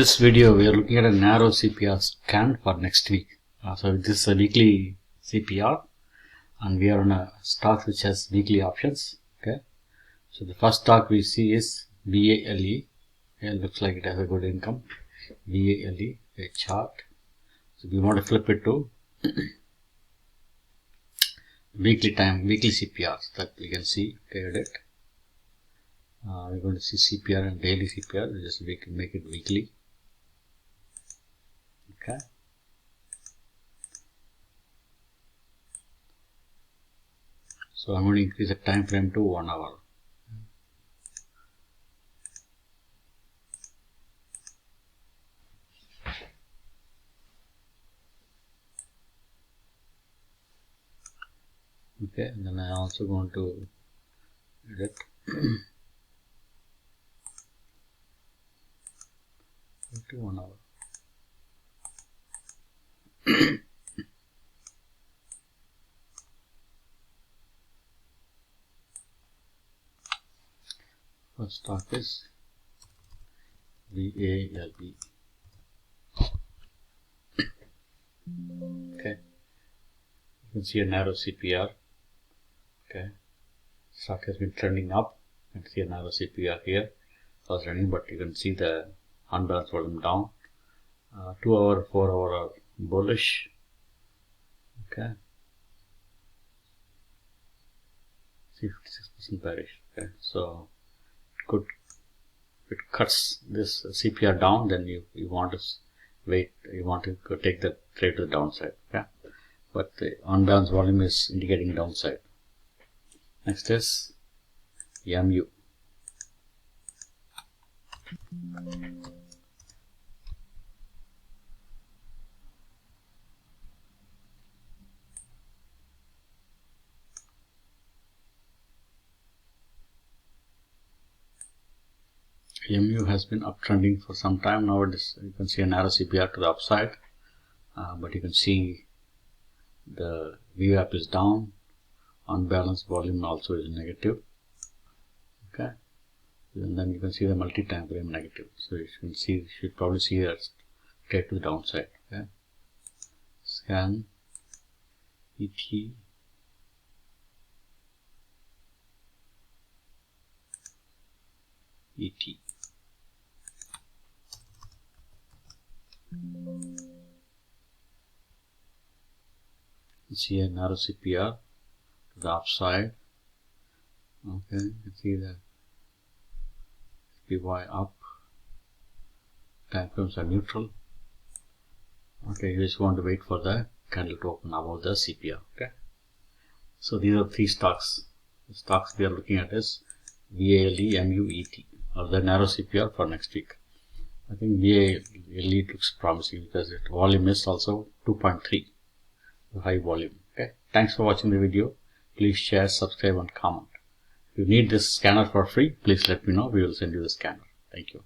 this video, we are looking at a narrow CPR scan for next week. So this is a weekly CPR, and we are on a stock which has weekly options. Okay. So the first stock we see is BALE. It looks like it has a good income. BALE, a chart. So we want to flip it to weekly CPRs that we can see. Edit. We're going to see CPR and daily CPR. We can make it weekly. Okay. So I'm going to increase the time frame to 1 hour. Okay, and then I also going to edit. To 1 hour. First stock is VALB. Okay, you can see a narrow CPR. Okay, stock has been trending up. You can see a narrow CPR here. I was running, but you can see the unbalanced volume down. 2 hour, 4 hour are bullish. Okay, 56% bearish. Okay, so if it cuts this CPR down, then you want to wait. You want to take the trade to the downside. Okay, but the unbalanced volume is indicating downside. Next is MU. MU has been uptrending for some time now. You can see a narrow CPR to the upside, but you can see the VWAP is down. Unbalanced volume also is negative. Okay, and then you can see the multi-time frame negative. So you should probably see a trade to the downside. Okay, scan ET. You see a narrow CPR to the upside. Okay, you can see the PY up. Time frames are neutral. Okay, you just want to wait for the candle to open above the CPR. Okay, so these are 3 stocks. The stocks we are looking at is VALE, MU, ET, or the narrow CPR for next week. I think VALE looks promising because its volume is also 2.3, high volume. Okay, thanks for watching the video. Please share, subscribe, and comment. If you need this scanner for free, please let me know. We will send you the scanner. Thank you.